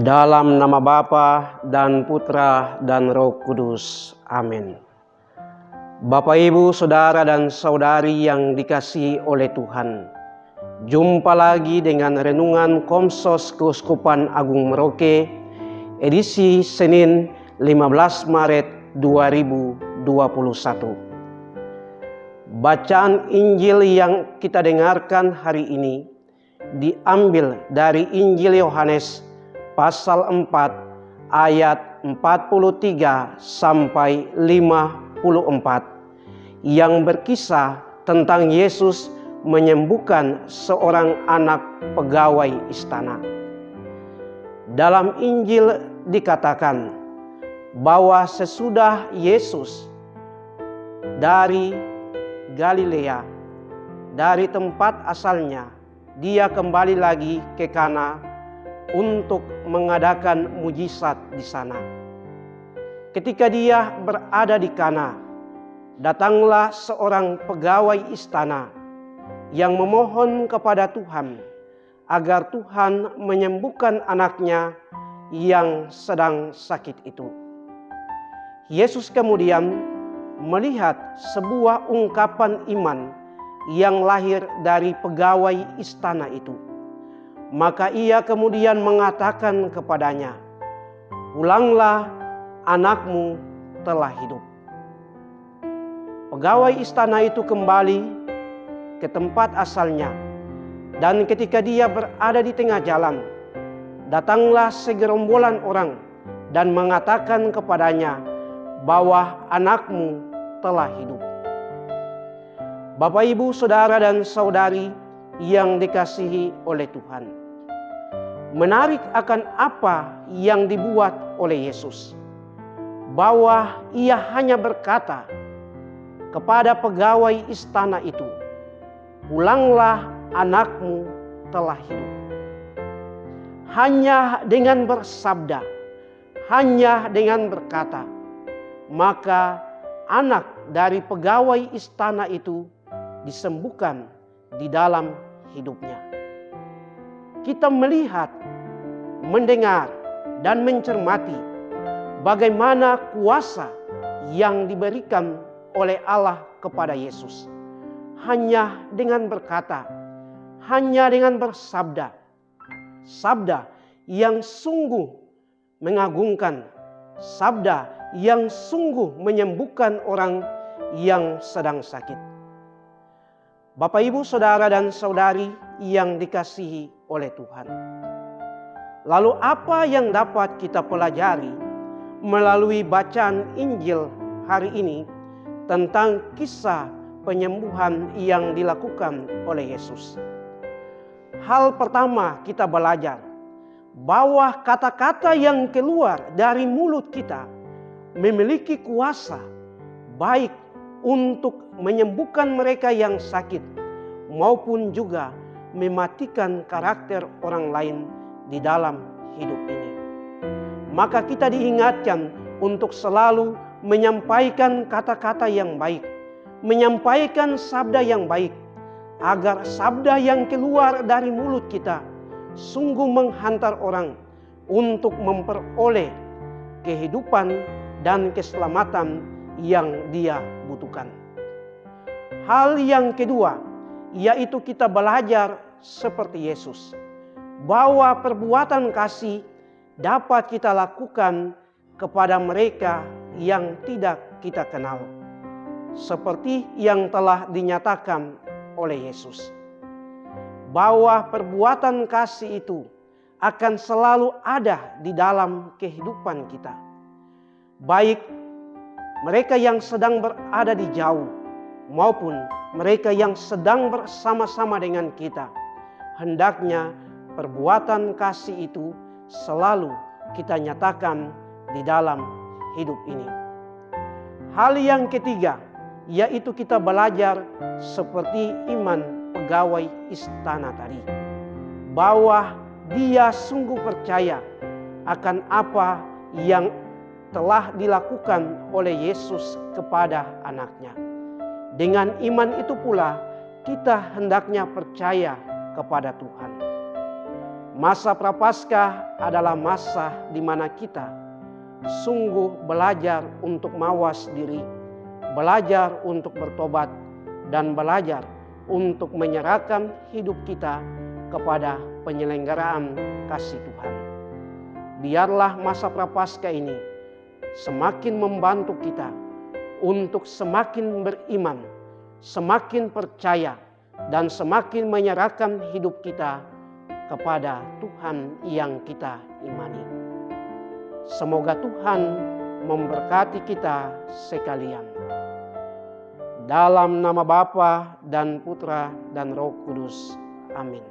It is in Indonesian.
Dalam nama Bapa dan Putra dan Roh Kudus. Amin. Bapak, Ibu, Saudara dan Saudari yang dikasihi oleh Tuhan, jumpa lagi dengan Renungan Komsos Keuskupan Agung Merauke, edisi Senin 15 Maret 2021. Bacaan Injil yang kita dengarkan hari ini diambil dari Injil Yohanes pasal 4 ayat 43 sampai 54 yang berkisah tentang Yesus menyembuhkan seorang anak pegawai istana. Dalam Injil dikatakan bahwa sesudah Yesus dari Galilea, dari tempat asalnya, dia kembali lagi ke Kana untuk mengadakan mujizat di sana. Ketika dia berada di Kana, datanglah seorang pegawai istana yang memohon kepada Tuhan agar Tuhan menyembuhkan anaknya yang sedang sakit itu. Yesus kemudian melihat sebuah ungkapan iman yang lahir dari pegawai istana itu. Maka ia kemudian mengatakan kepadanya, "Pulanglah, anakmu telah hidup." Pegawai istana itu kembali ke tempat asalnya, dan ketika dia berada di tengah jalan, datanglah segerombolan orang dan mengatakan kepadanya bahwa anakmu telah hidup. Bapak, Ibu, Saudara dan Saudari yang dikasihi oleh Tuhan, menarik akan apa yang dibuat oleh Yesus, bahwa ia hanya berkata kepada pegawai istana itu, "Pulanglah, anakmu telah hidup." Hanya dengan bersabda, hanya dengan berkata, maka anak dari pegawai istana itu disembuhkan di dalam hidupnya. Kita melihat, mendengar, dan mencermati bagaimana kuasa yang diberikan oleh Allah kepada Yesus. Hanya dengan berkata, hanya dengan bersabda, sabda yang sungguh mengagumkan, sabda yang sungguh menyembuhkan orang yang sedang sakit. Bapak, Ibu, Saudara dan Saudari yang dikasihi oleh Tuhan, lalu apa yang dapat kita pelajari melalui bacaan Injil hari ini tentang kisah penyembuhan yang dilakukan oleh Yesus? Hal pertama, kita belajar bahwa kata-kata yang keluar dari mulut kita memiliki kuasa baik untuk menyembuhkan mereka yang sakit maupun juga mematikan karakter orang lain di dalam hidup ini. Maka kita diingatkan untuk selalu menyampaikan kata-kata yang baik, menyampaikan sabda yang baik, agar sabda yang keluar dari mulut kita sungguh menghantar orang untuk memperoleh kehidupan dan keselamatan yang dia butuhkan. Hal yang kedua, yaitu kita belajar seperti Yesus, bahwa perbuatan kasih dapat kita lakukan kepada mereka yang tidak kita kenal, seperti yang telah dinyatakan oleh Yesus, bahwa perbuatan kasih itu akan selalu ada di dalam kehidupan kita, baik mereka yang sedang berada di jauh maupun mereka yang sedang bersama-sama dengan kita. Hendaknya perbuatan kasih itu selalu kita nyatakan di dalam hidup ini. Hal yang ketiga, yaitu kita belajar seperti iman pegawai istana tadi, bahwa dia sungguh percaya akan apa yang telah dilakukan oleh Yesus kepada anaknya. Dengan iman itu pula kita hendaknya percaya kepada Tuhan. Masa Prapaskah adalah masa di mana kita sungguh belajar untuk mawas diri, belajar untuk bertobat, dan belajar untuk menyerahkan hidup kita kepada penyelenggaraan kasih Tuhan. Biarlah masa Prapaskah ini semakin membantu kita untuk semakin beriman, semakin percaya, dan semakin menyerahkan hidup kita kepada Tuhan yang kita imani. Semoga Tuhan memberkati kita sekalian. Dalam nama Bapa dan Putra dan Roh Kudus. Amin.